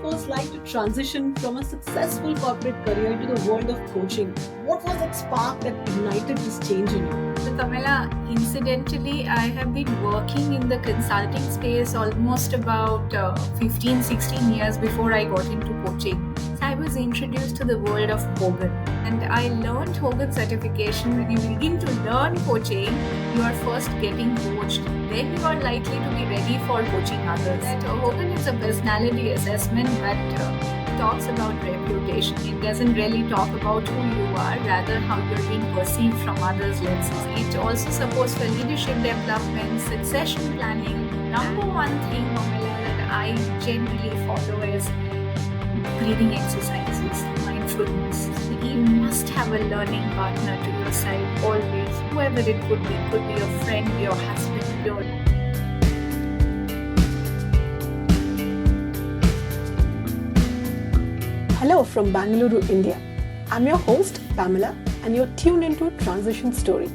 it was like to transition from a successful corporate career to the world of coaching. What was that spark that ignited this change in you? So, Pamela, incidentally, I have been working in the consulting space almost about 15, 16 years before I got into coaching. So, I was introduced to the world of Hogan, and I learned Hogan certification. When you begin to learn coaching, you are first getting coached, then you are likely to be ready for coaching others. That Hogan is a personality assessment, but talks about reputation. It doesn't really talk about who you are, rather how you're being perceived from others' lenses. It also supports for leadership development, succession planning. Number one thing, Pamela, that I generally follow is breathing exercises, mindfulness. You must have a learning partner to your side always, whoever it could be a friend, your husband, your Hello from Bangalore, India. I'm your host, Pamela, and you're tuned into Transition Story.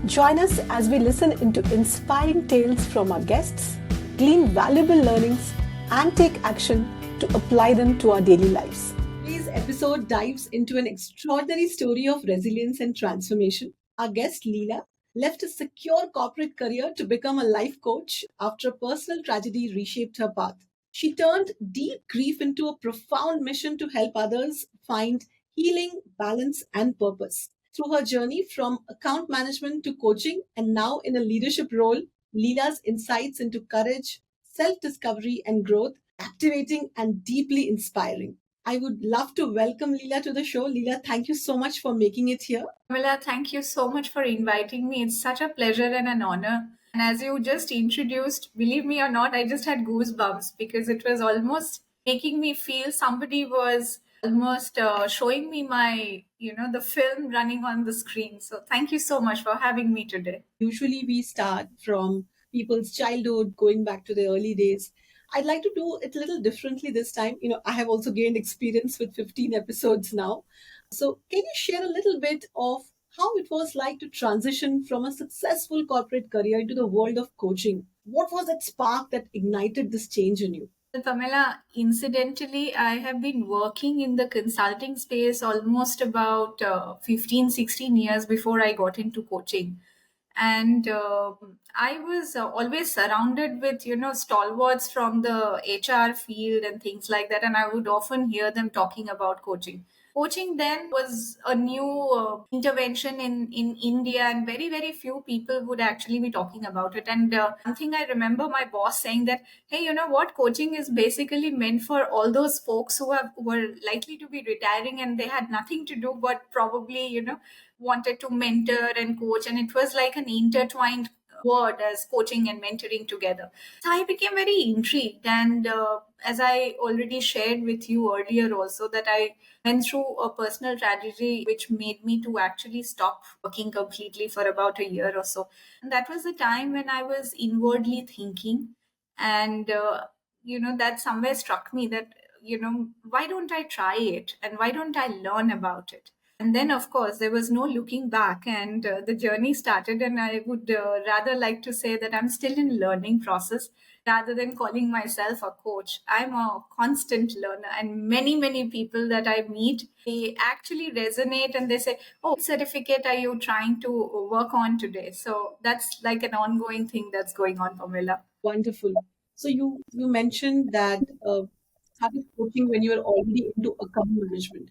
Join us as we listen into inspiring tales from our guests, glean valuable learnings, and take action to apply them to our daily lives. Today's episode dives into an extraordinary story of resilience and transformation. Our guest, Leela, left a secure corporate career to become a life coach after a personal tragedy reshaped her path. She turned deep grief into a profound mission to help others find healing, balance, and purpose. Through her journey from account management to coaching and now in a leadership role, Leela's insights into courage, self discovery, and growth activating and deeply inspiring. I would love to welcome Leela to the show. Leela, thank you so much for making it here. Pamela, thank you so much for inviting me. It's such a pleasure and an honor. And as you just introduced, believe me or not, I just had goosebumps because it was almost making me feel somebody was almost showing me the film running on the screen. So thank you so much for having me today. Usually we start from people's childhood, going back to the early days. I'd like to do it a little differently this time. I have also gained experience with 15 episodes now. So, can you share a little bit of how it was like to transition from a successful corporate career into the world of coaching? What was that spark that ignited this change in you? Well, Pamela, incidentally, I have been working in the consulting space almost about 15, 16 years before I got into coaching. And I was always surrounded with, stalwarts from the HR field and things like that. And I would often hear them talking about coaching. Coaching then was a new intervention in India, and very, very few people would actually be talking about it. And one thing I remember my boss saying that, hey, you know what, coaching is basically meant for all those folks who were likely to be retiring and they had nothing to do but probably, wanted to mentor and coach. And it was like an intertwined word as coaching and mentoring together. So I became very intrigued. And as I already shared with you earlier also, that I went through a personal tragedy which made me to actually stop working completely for about a year or so. And that was the time when I was inwardly thinking. And, that somewhere struck me that, why don't I try it? And why don't I learn about it? And then, of course, there was no looking back, and the journey started. And I would rather like to say that I'm still in learning process rather than calling myself a coach. I'm a constant learner, and many, many people that I meet, they actually resonate and they say, "Oh, what certificate are you trying to work on today?" So that's like an ongoing thing that's going on, Pamela. Wonderful. So you mentioned that started coaching when you were already into account management.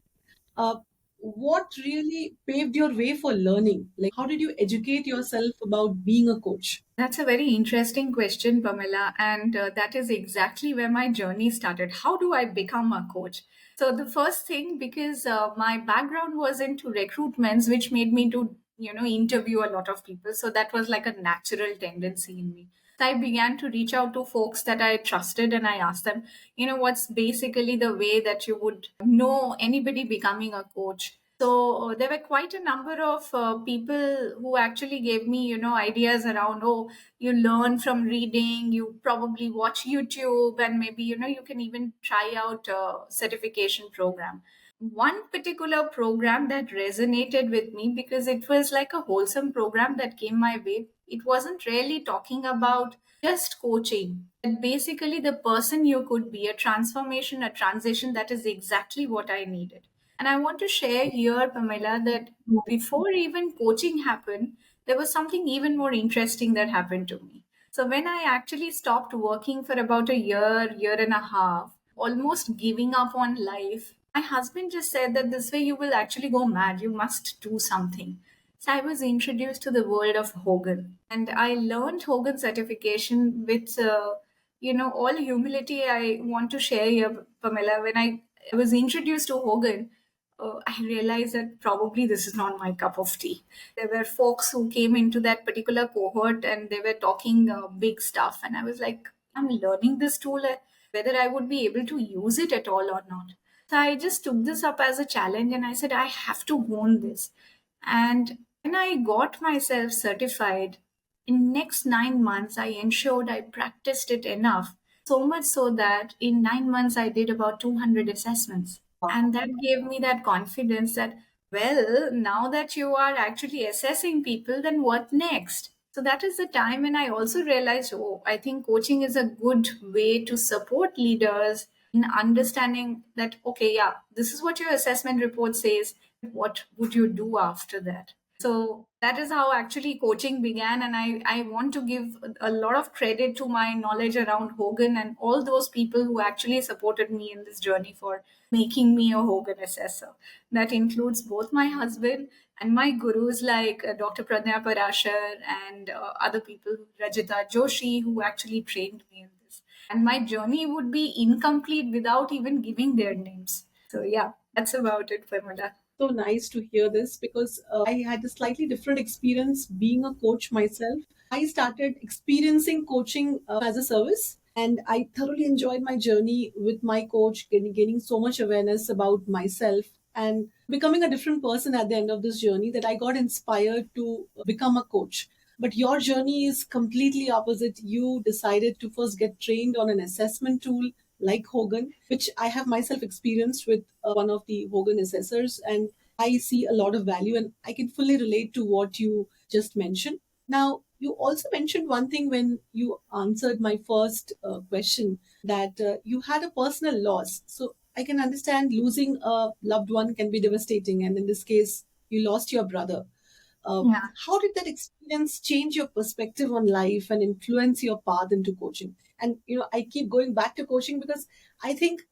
Uh, what really paved your way for learning? Like, how did you educate yourself about being a coach? That's a very interesting question, Pamela. And that is exactly where my journey started. How do I become a coach? So, the first thing, because my background was into recruitments, which made me to, interview a lot of people. So, that was like a natural tendency in me. So I began to reach out to folks that I trusted and I asked them, what's basically the way that you would know anybody becoming a coach? So there were quite a number of people who actually gave me, ideas around, oh, you learn from reading, you probably watch YouTube, and maybe, you can even try out a certification program. One particular program that resonated with me because it was like a wholesome program that came my way It wasn't really talking about just coaching. And basically, the person you could be, a transformation, a transition, that is exactly what I needed. And I want to share here, Pamela, that before even coaching happened, there was something even more interesting that happened to me. So when I actually stopped working for about a year, year and a half, almost giving up on life, my husband just said that this way you will actually go mad. You must do something. So I was introduced to the world of Hogan, and I learned Hogan certification with, all humility. I want to share here, Pamela. When I was introduced to Hogan, I realized that probably this is not my cup of tea. There were folks who came into that particular cohort and they were talking big stuff, and I was like, I'm learning this tool, whether I would be able to use it at all or not. So I just took this up as a challenge and I said, I have to own this. And when I got myself certified, in next 9 months, I ensured I practiced it enough. So much so that in 9 months, I did about 200 assessments. And that gave me that confidence that, well, now that you are actually assessing people, then what next? So that is the time when I also realized, oh, I think coaching is a good way to support leaders in understanding that, okay, yeah, this is what your assessment report says. What would you do after that? So that is how actually coaching began. And I want to give a lot of credit to my knowledge around Hogan and all those people who actually supported me in this journey for making me a Hogan assessor. That includes both my husband and my gurus like Dr. Pradnya Parashar and other people, Rajita Joshi, who actually trained me in this. And my journey would be incomplete without even giving their names. So, yeah, that's about it, Pamela. So nice to hear this because I had a slightly different experience being a coach myself. I started experiencing coaching as a service, and I thoroughly enjoyed my journey with my coach, gaining so much awareness about myself and becoming a different person at the end of this journey that I got inspired to become a coach. But your journey is completely opposite. You decided to first get trained on an assessment tool like Hogan, which I have myself experienced with one of the Hogan assessors, and I see a lot of value and I can fully relate to what you just mentioned. Now, you also mentioned one thing when you answered my first question that you had a personal loss. So I can understand losing a loved one can be devastating, and in this case, you lost your brother. Uh, Yeah. how did that experience change your perspective on life and influence your path into coaching? And I keep going back to coaching because I think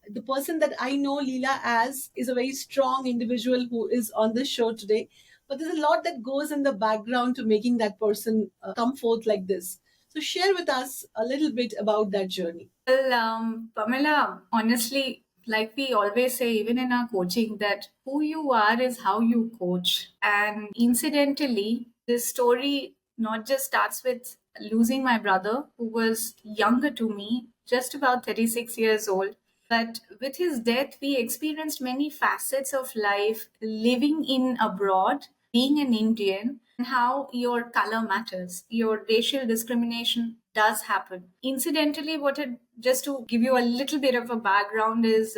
the person that I know Leela as is a very strong individual who is on this show today. But there's a lot that goes in the background to making that person come forth like this. So share with us a little bit about that journey. Well, Pamela, honestly, like we always say, even in our coaching, that who you are is how you coach. And incidentally, this story not just starts with losing my brother, who was younger to me, just about 36 years old. But with his death, we experienced many facets of life living in abroad, being an Indian, and how your color matters. Your racial discrimination does happen. Incidentally, just to give you a little bit of a background, is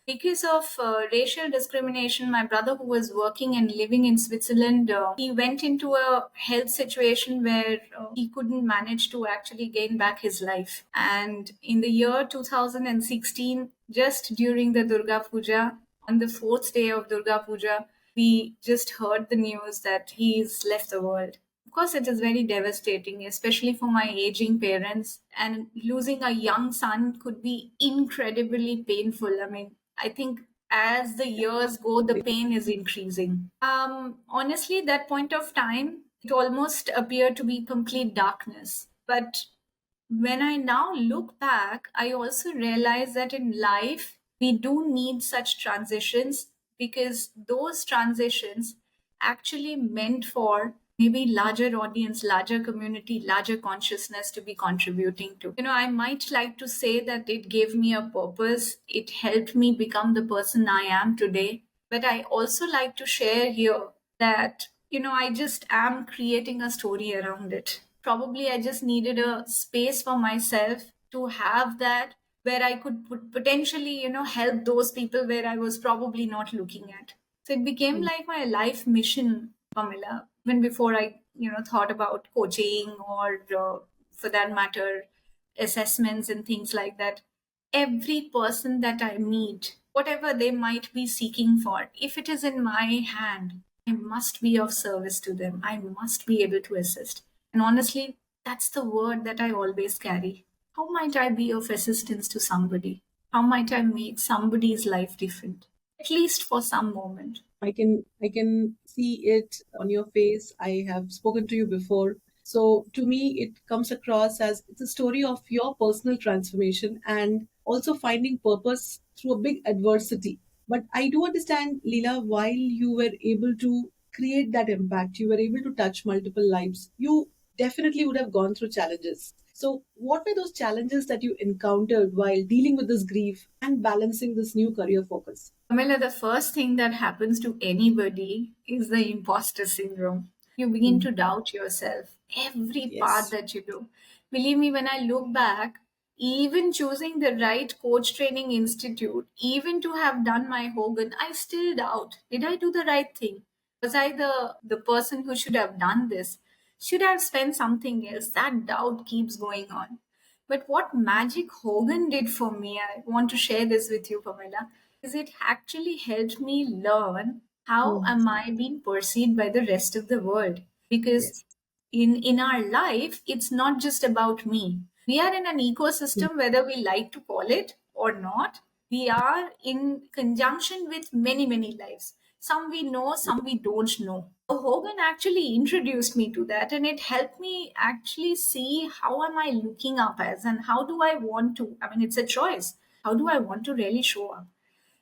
because of racial discrimination, my brother, who was working and living in Switzerland, he went into a health situation where he couldn't manage to actually gain back his life. And in the year 2016, just during the Durga Puja, on the fourth day of Durga Puja, we just heard the news that he's left the world. Of course, it is very devastating, especially for my aging parents. And losing a young son could be incredibly painful. I mean, I think as the years go, the pain is increasing. Honestly, that point of time, it almost appeared to be complete darkness. But when I now look back, I also realize that in life, we do need such transitions because those transitions actually meant for maybe larger audience, larger community, larger consciousness to be contributing to. I might like to say that it gave me a purpose. It helped me become the person I am today. But I also like to share here that, I just am creating a story around it. Probably I just needed a space for myself to have that where I could potentially, help those people where I was probably not looking at. So it became like my life mission, Pamela, even before I thought about coaching or, for that matter, assessments and things like that. Every person that I meet, whatever they might be seeking for, if it is in my hand, I must be of service to them. I must be able to assist. And honestly, that's the word that I always carry. How might I be of assistance to somebody? How might I make somebody's life different? At least for some moment. I can see it on your face. I have spoken to you before. So to me, it comes across as it's a story of your personal transformation and also finding purpose through a big adversity. But I do understand, Leela, while you were able to create that impact, you were able to touch multiple lives. You definitely would have gone through challenges. So, what were those challenges that you encountered while dealing with this grief and balancing this new career focus? Pamela, the first thing that happens to anybody is the imposter syndrome. You begin Mm. to doubt yourself, every part Yes. that you do. Believe me, when I look back, even choosing the right coach training institute, even to have done my Hogan, I still doubt. Did I do the right thing? Was I the person who should have done this? Should I have spent something else? That doubt keeps going on. But what Magic Hogan did for me, I want to share this with you, Pamela, is it actually helped me learn how Mm. am I being perceived by the rest of the world. Because Yes. in our life, it's not just about me. We are in an Mm. ecosystem, whether we like to call it or not. We are in conjunction with many, many lives. Some we know, some we don't know. Hogan actually introduced me to that, and it helped me actually see how am I looking up as, and how do I want to. I mean, it's a choice. How do I want to really show up?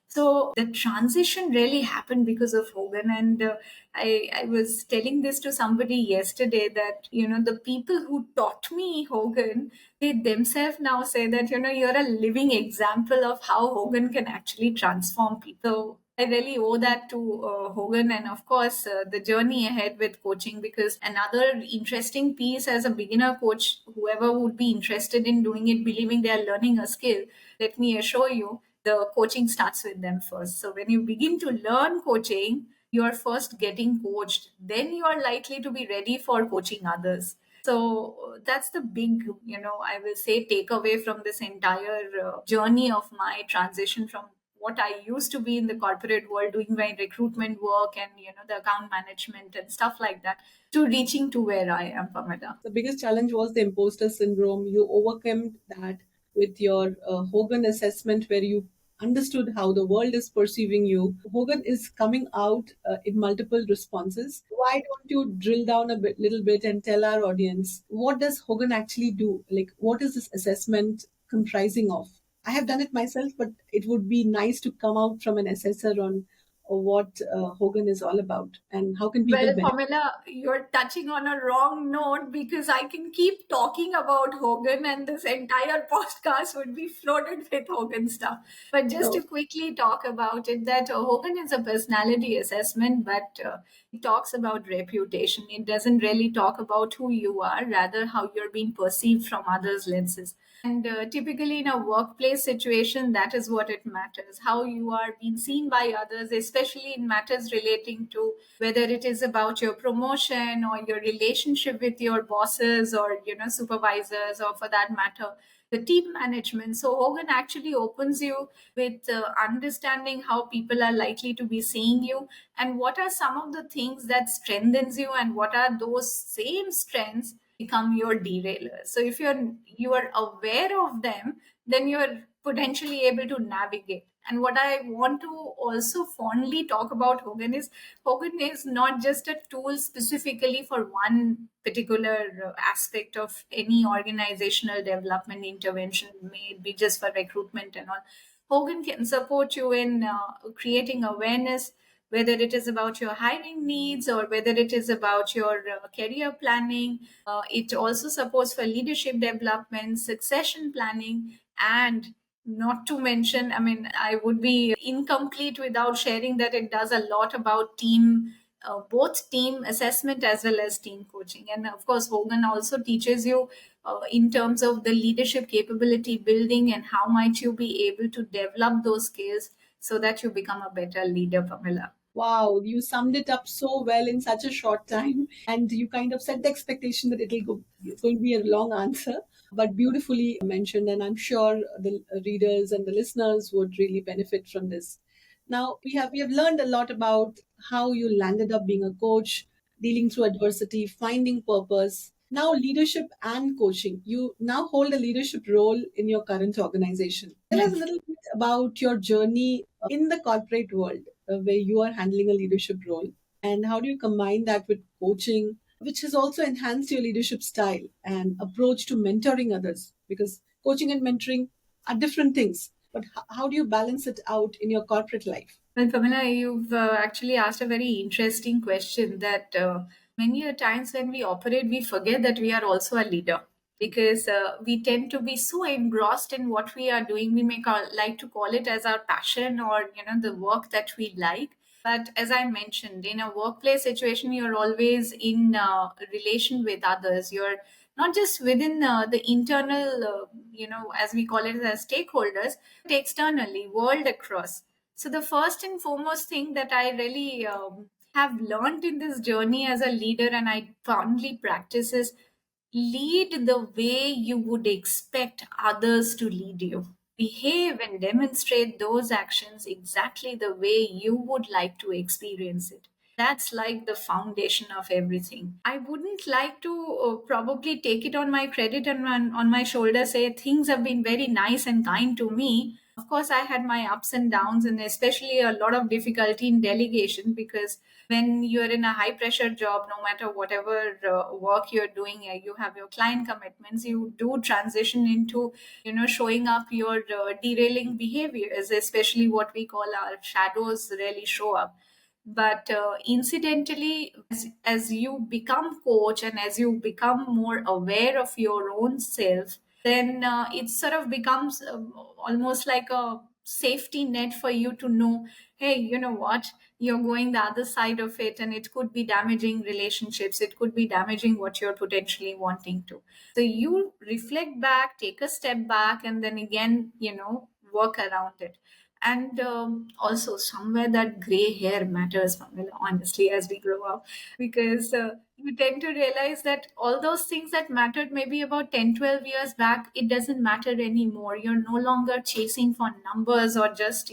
So the transition really happened because of Hogan. And I was telling this to somebody yesterday that, the people who taught me Hogan, they themselves now say that, you're a living example of how Hogan can actually transform people. So I really owe that to Hogan, and of course, the journey ahead with coaching. Because another interesting piece as a beginner coach, whoever would be interested in doing it, believing they are learning a skill, let me assure you, the coaching starts with them first. So when you begin to learn coaching, you are first getting coached, then you are likely to be ready for coaching others. So that's the big, I will say, takeaway from this entire journey of my transition from what I used to be in the corporate world doing my recruitment work and the account management and stuff like that, to reaching to where I am, Pamela. The biggest challenge was the imposter syndrome. You overcame that with your Hogan assessment, where you understood how the world is perceiving you. Hogan is coming out in multiple responses. Why don't you drill down a little bit and tell our audience what does Hogan actually do? Like, what is this assessment comprising of? I have done it myself, but it would be nice to come out from an assessor on what Hogan is all about and how can people Well, benefit. Pamela, you're touching on a wrong note, because I can keep talking about Hogan and this entire podcast would be flooded with Hogan stuff. But just to So, quickly talk about it, that Hogan is a personality assessment, but it talks about reputation. It doesn't really talk about who you are, rather how you're being perceived from others' lenses. And typically, in a workplace situation, that is what it matters, how you are being seen by others, especially in matters relating to whether it is about your promotion or your relationship with your bosses or, supervisors, or for that matter, the team management. So Hogan actually opens you with understanding how people are likely to be seeing you, and what are some of the things that strengthens you, and what are those same strengths become your derailers. So if you are aware of them, then you're potentially able to navigate. And what I want to also fondly talk about Hogan is not just a tool specifically for one particular aspect of any organizational development intervention, may it be just for recruitment and all. Hogan can support you in creating awareness, whether it is about your hiring needs or whether it is about your career planning. It also supports for leadership development, succession planning, and not to mention, I mean, I would be incomplete without sharing that it does a lot about team, both team assessment as well as team coaching. And of course, Hogan also teaches you in terms of the leadership capability building and how might you be able to develop those skills so that you become a better leader, Pamela. Wow, you summed it up so well in such a short time, and you kind of set the expectation that it's going to be a long answer, but beautifully mentioned. And I'm sure the readers and the listeners would really benefit from this. Now we have learned a lot about how you landed up being a coach, dealing through adversity, finding purpose. Now leadership and coaching. You now hold a leadership role in your current organization. Tell us a little bit about your journey in the corporate world where you are handling a leadership role, and how do you combine that with coaching, which has also enhanced your leadership style and approach to mentoring others, because coaching and mentoring are different things, but how do you balance it out in your corporate life? Well, Pamela, you've actually asked a very interesting question that many a times when we operate, we forget that we are also a leader because we tend to be so engrossed in what we are doing. We may like to call it as our passion or, the work that we like. But as I mentioned, in a workplace situation, you're always in relation with others. You're not just within the internal, as we call it as stakeholders, but externally, world across. So, the first and foremost thing that I really have learned in this journey as a leader and I fondly practice is lead the way you would expect others to lead you. Behave and demonstrate those actions exactly the way you would like to experience it. That's like the foundation of everything. I wouldn't like to probably take it on my credit and on my shoulder say things have been very nice and kind to me. Of course, I had my ups and downs, and especially a lot of difficulty in delegation because when you're in a high pressure job, no matter whatever work you're doing, you have your client commitments, you do transition into, showing up your derailing behaviors, especially what we call our shadows really show up. But incidentally, as you become coach and as you become more aware of your own self, then it sort of becomes almost like a safety net for you to know, hey, you know what, you're going the other side of it and it could be damaging relationships, it could be damaging what you're potentially wanting to. So you reflect back, take a step back, and then again, work around it. And also somewhere that gray hair matters, Pamela, honestly, as we grow up, because you tend to realize that all those things that mattered maybe about 10, 12 years back, it doesn't matter anymore. You're no longer chasing for numbers or just,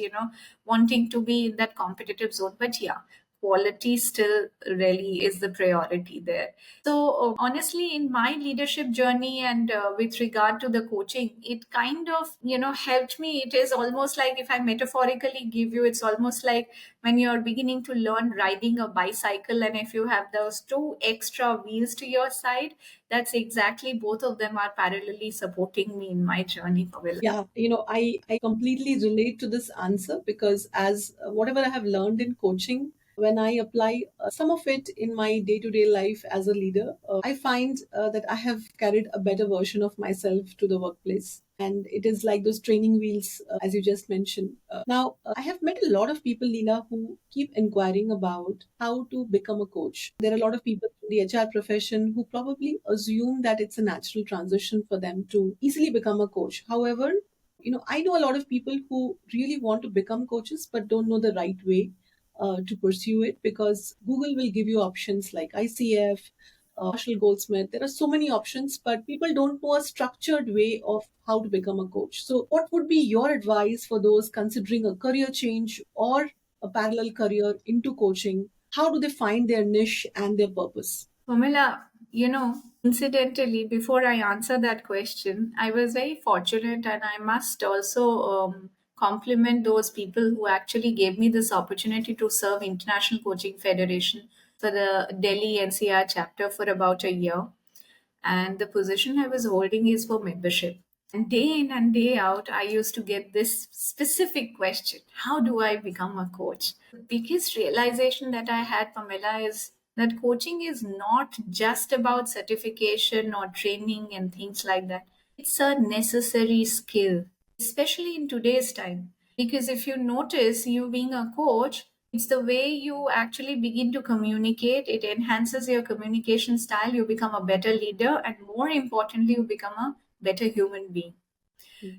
wanting to be in that competitive zone. But yeah, quality still really is the priority there. So, honestly, in my leadership journey and with regard to the coaching, it kind of, helped me. It is almost like, if I metaphorically give you, it's almost like when you're beginning to learn riding a bicycle, and if you have those two extra wheels to your side, that's exactly both of them are parallelly supporting me in my journey, Pavila. Yeah, I completely relate to this answer because as whatever I have learned in coaching, when I apply some of it in my day to day life as a leader, I find that I have carried a better version of myself to the workplace. And it is like those training wheels, as you just mentioned. Now, I have met a lot of people, Leela, who keep inquiring about how to become a coach. There are a lot of people in the HR profession who probably assume that it's a natural transition for them to easily become a coach. However, I know a lot of people who really want to become coaches but don't know the right way to pursue it, because Google will give you options like ICF, Marshall Goldsmith. There are so many options, but people don't know a structured way of how to become a coach. So, what would be your advice for those considering a career change or a parallel career into coaching? How do they find their niche and their purpose? Pamela, incidentally, before I answer that question, I was very fortunate, and I must also compliment those people who actually gave me this opportunity to serve International Coaching Federation for the Delhi NCR chapter for about a year. And the position I was holding is for membership. And day in and day out, I used to get this specific question: how do I become a coach? The biggest realization that I had, Pamela, is that coaching is not just about certification or training and things like that. It's a necessary skill, especially in today's time. Because if you notice, you being a coach, it's the way you actually begin to communicate. It enhances your communication style. You become a better leader, and more importantly, you become a better human being.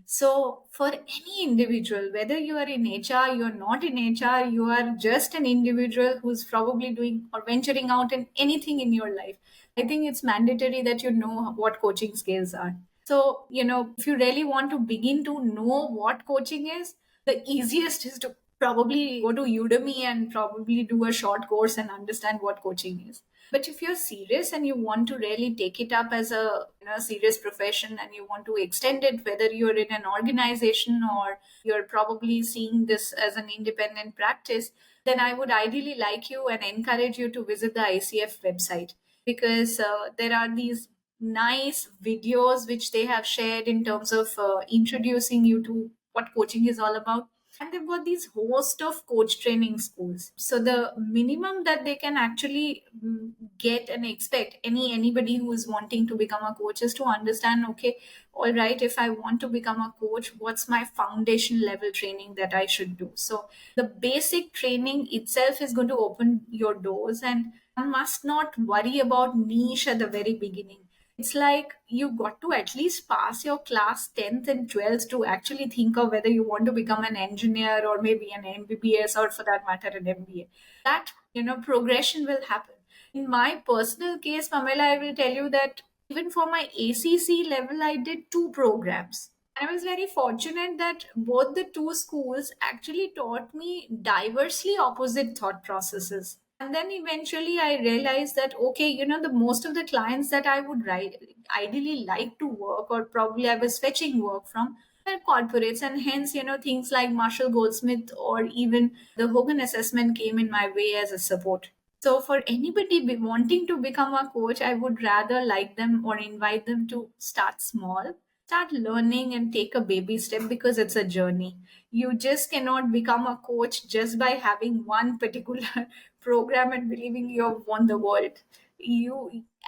So, for any individual, whether you are in HR, you are not in HR, you are just an individual who's probably doing or venturing out in anything in your life, I think it's mandatory that you know what coaching skills are. So, if you really want to begin to know what coaching is, the easiest is to probably go to Udemy and probably do a short course and understand what coaching is. But if you're serious and you want to really take it up as a serious profession and you want to extend it, whether you're in an organization or you're probably seeing this as an independent practice, then I would ideally like you and encourage you to visit the ICF website, because there are these nice videos which they have shared in terms of introducing you to what coaching is all about. And they've got these host of coach training schools. So the minimum that they can actually get and expect anybody who is wanting to become a coach is to understand, okay, all right, if I want to become a coach, what's my foundation level training that I should do? So the basic training itself is going to open your doors, and one must not worry about niche at the very beginning. It's like you got to at least pass your class 10th and 12th to actually think of whether you want to become an engineer or maybe an MBBS, or for that matter an MBA. That progression will happen. In my personal case, Pamela, I will tell you that even for my ACC level, I did two programs. I was very fortunate that both the two schools actually taught me diversely opposite thought processes. And then eventually I realized that, okay, the most of the clients that I would ideally like to work, or probably I was fetching work from, were corporates. And hence, things like Marshall Goldsmith or even the Hogan assessment came in my way as a support. So, for anybody wanting to become a coach, I would rather like them or invite them to start small, start learning, and take a baby step, because it's a journey. You just cannot become a coach just by having one particular program and believing you have won the world.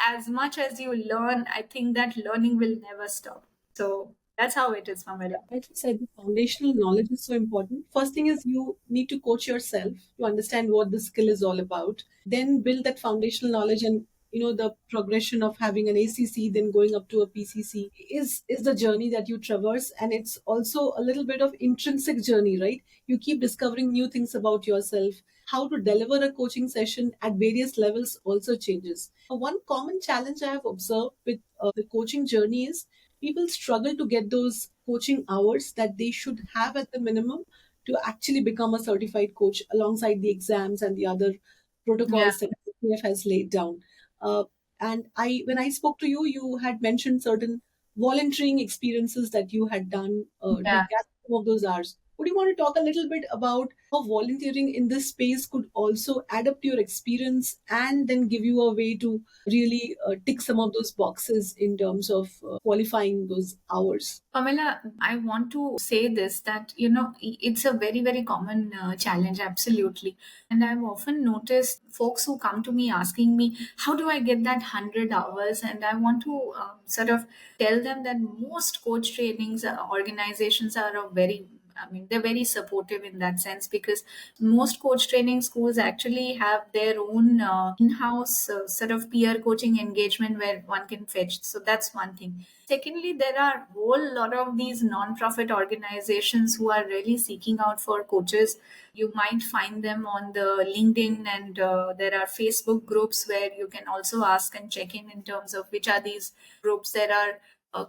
As much as you learn, I think that learning will never stop. So, that's how it is, Pamela. I just said the foundational knowledge is so important. First thing is you need to coach yourself to understand what the skill is all about. Then build that foundational knowledge, and the progression of having an ACC, then going up to a PCC is the journey that you traverse, and it's also a little bit of intrinsic journey, right? You keep discovering new things about yourself. How to deliver a coaching session at various levels also changes. One common challenge I have observed with the coaching journey is people struggle to get those coaching hours that they should have at the minimum to actually become a certified coach alongside the exams and the other Yeah. protocols that CF has laid down. Uh, and when I spoke to you, you had mentioned certain volunteering experiences that you had done to Yeah. get some of those hours. Would you want to talk a little bit about how volunteering in this space could also add up to your experience and then give you a way to really tick some of those boxes in terms of qualifying those hours? Pamela, I want to say this, that, it's a very, very common challenge, absolutely. And I've often noticed folks who come to me asking me, how do I get that 100 hours? And I want to sort of tell them that most coach trainings organizations are a very, I mean, they're very supportive in that sense, because most coach training schools actually have their own in-house sort of peer coaching engagement where one can fetch. So that's one thing. Secondly, there are a whole lot of these non-profit organizations who are really seeking out for coaches. You might find them on the LinkedIn, and there are Facebook groups where you can also ask and check in terms of which are these groups. There are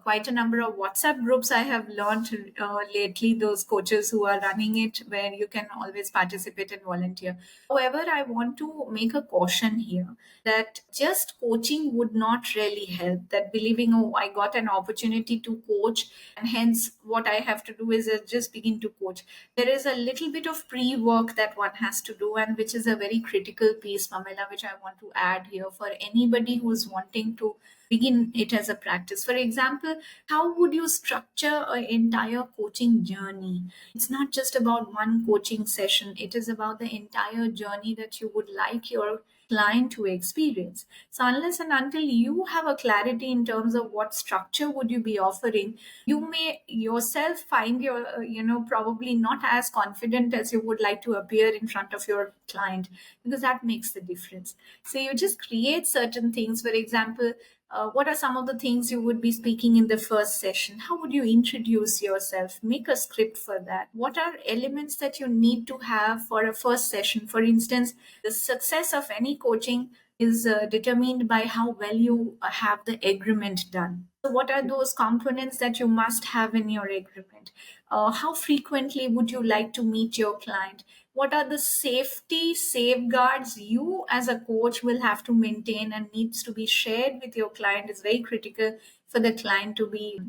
quite a number of WhatsApp groups I have learned lately, those coaches who are running it, where you can always participate and volunteer. However, I want to make a caution here that just coaching would not really help. That believing, oh, I got an opportunity to coach, and hence what I have to do is just begin to coach. There is a little bit of pre work that one has to do, and which is a very critical piece, Pamela, which I want to add here for anybody who is wanting to begin it as a practice. For example, how would you structure an entire coaching journey? It's not just about one coaching session, it is about the entire journey that you would like your client to experience. So unless and until you have a clarity in terms of what structure would you be offering, you may yourself find your probably not as confident as you would like to appear in front of your client, because that makes the difference. So you just create certain things. For example, What are some of the things you would be speaking in the first session? How would you introduce yourself? Make a script for that. What are elements that you need to have for a first session? For instance, the success of any coaching is determined by how well you have the agreement done. So, what are those components that you must have in your agreement? How frequently would you like to meet your client? What are the safety safeguards you as a coach will have to maintain and needs to be shared with your client is very critical for the client to be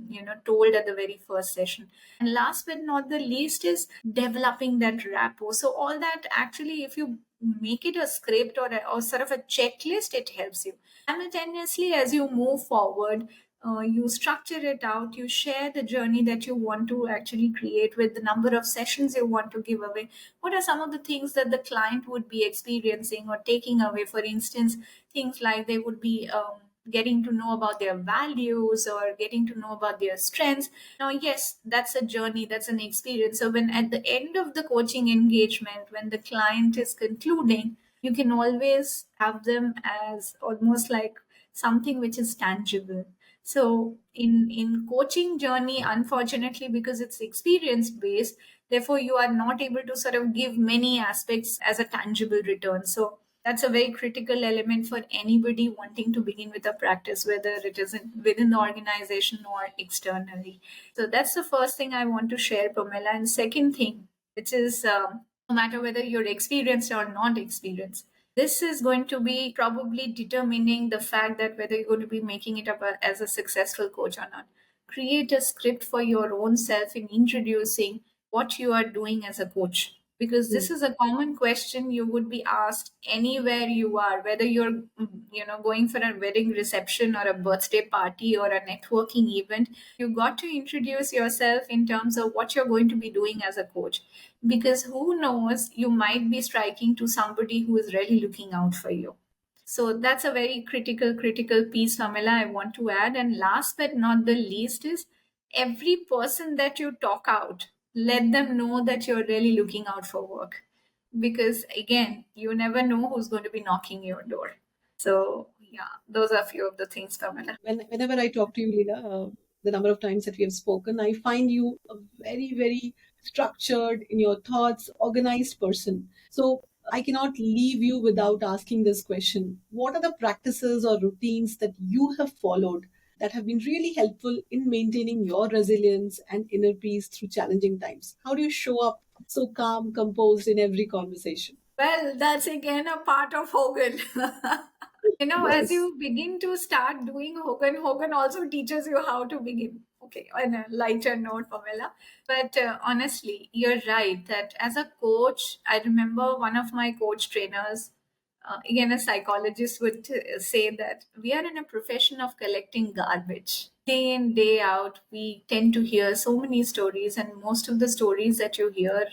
told at the very first session. And last but not the least is developing that rapport. So all that actually, if you make it a script or sort of a checklist, it helps you simultaneously as you move forward. You structure it out, you share the journey that you want to actually create with the number of sessions you want to give away. What are some of the things that the client would be experiencing or taking away? For instance, things like they would be getting to know about their values or getting to know about their strengths. Now, yes, that's a journey, that's an experience. So when at the end of the coaching engagement, when the client is concluding, you can always have them as almost like something which is tangible. So in coaching journey, unfortunately, because it's experience based, therefore you are not able to sort of give many aspects as a tangible return. So that's a very critical element for anybody wanting to begin with a practice, whether it is within the organization or externally. So that's the first thing I want to share, Pamela. And second thing, which is no matter whether you're experienced or not experienced, this is going to be probably determining the fact that whether you're going to be making it up as a successful coach or not. Create a script for your own self in introducing what you are doing as a coach, because this is a common question you would be asked anywhere you are, whether you're going for a wedding reception or a birthday party or a networking event. You got to introduce yourself in terms of what you're going to be doing as a coach, because who knows, you might be striking to somebody who is really looking out for you. So that's a very critical piece, Pamela, I want to add. And last but not the least is every person that you talk out, let them know that you're really looking out for work. Because again, you never know who's going to be knocking your door. So yeah, those are a few of the things, Pamela. Whenever I talk to you, Leela, the number of times that we have spoken, I find you a very, very structured in your thoughts, organized person. So I cannot leave you without asking this question. What are the practices or routines that you have followed that have been really helpful in maintaining your resilience and inner peace through challenging times? How do you show up so calm, composed in every conversation? Well, that's again a part of Hogan. As Yes. you begin to start doing Hogan, Hogan also teaches you how to begin. Okay, on a lighter note, Pamela. But honestly, you're right that as a coach, I remember one of my coach trainers, again, a psychologist, would say that we are in a profession of collecting garbage. Day in, day out, we tend to hear so many stories, and most of the stories that you hear,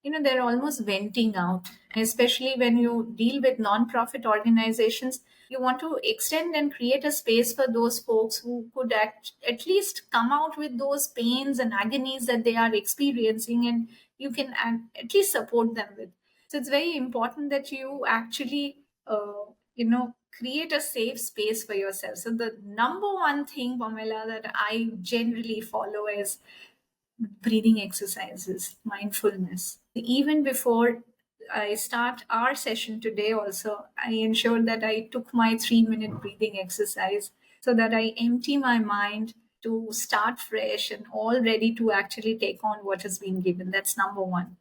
they're almost venting out. Especially when you deal with non-profit organizations, you want to extend and create a space for those folks who could at least come out with those pains and agonies that they are experiencing, and you can at least support them with. So it's very important that you actually create a safe space for yourself. So the number one thing, Pamela, that I generally follow is breathing exercises, mindfulness. Even before I start our session today, also, I ensured that I took my 3-minute breathing exercise so that I empty my mind to start fresh and all ready to actually take on what has been given. That's number one.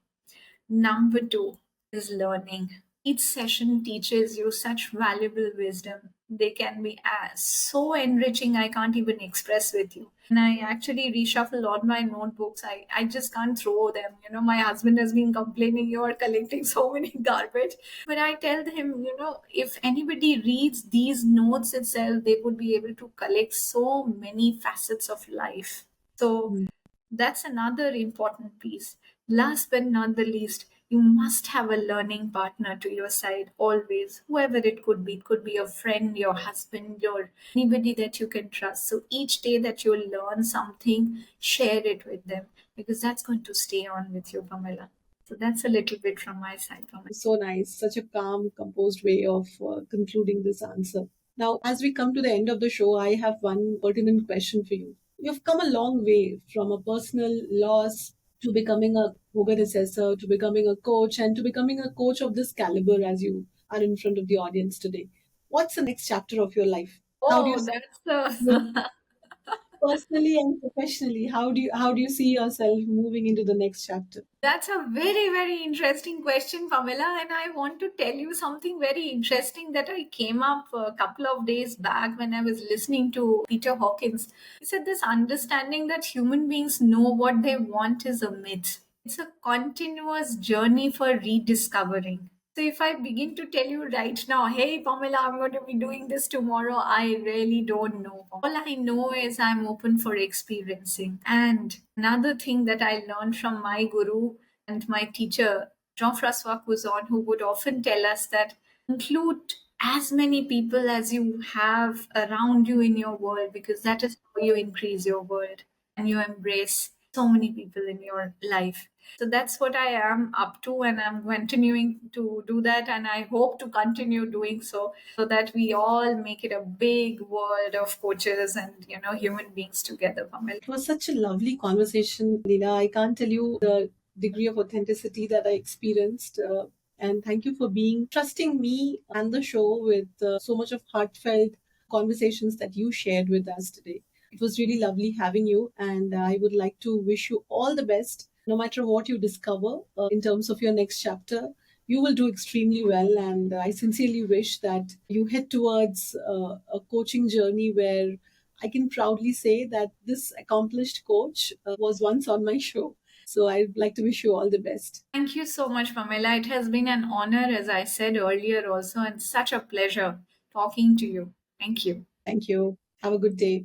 Number two is learning. Each session teaches you such valuable wisdom. They can be so enriching, I can't even express with you. And I actually reshuffle all my notebooks. I just can't throw them. My husband has been complaining, you are collecting so many garbage. But I tell him, if anybody reads these notes itself, they would be able to collect so many facets of life. So that's another important piece. Last but not the least, you must have a learning partner to your side always, whoever it could be. It could be a friend, your husband, your anybody that you can trust. So each day that you learn something, share it with them, because that's going to stay on with you, Pamela. So that's a little bit from my side, Pamela. So nice. Such a calm, composed way of concluding this answer. Now, as we come to the end of the show, I have one pertinent question for you. You've come a long way from a personal loss to becoming a yoga assessor, to becoming a coach, and to becoming a coach of this caliber as you are in front of the audience today. What's the next chapter of your life? How do you Oh, see that's it personally and professionally? How do you see yourself moving into the next chapter? that's a very, very interesting question, Pamela. And I want to tell you something very interesting that I came up a couple of days back when I was listening to Peter Hawkins. He said this understanding that human beings know what they want is a myth. It's a continuous journey for rediscovering. So if I begin to tell you right now, hey Pamela, I'm going to be doing this tomorrow, I really don't know. All I know is I'm open for experiencing. And another thing that I learned from my guru and my teacher, Jean-Francois Cousin, who would often tell us that include as many people as you have around you in your world, because that is how you increase your world and you embrace so many people in your life. So that's what I am up to, and I'm continuing to do that, and I hope to continue doing so that we all make it a big world of coaches and human beings together, Pamela. It was such a lovely conversation, Leela. I can't tell you the degree of authenticity that I experienced. And thank you for being trusting me and the show with so much of heartfelt conversations that you shared with us today. It was really lovely having you, and I would like to wish you all the best. No matter what you discover in terms of your next chapter, you will do extremely well. And I sincerely wish that you head towards a coaching journey where I can proudly say that this accomplished coach was once on my show. So I'd like to wish you all the best. Thank you so much, Pamela. It has been an honor, as I said earlier, also, and such a pleasure talking to you. Thank you. Thank you. Have a good day.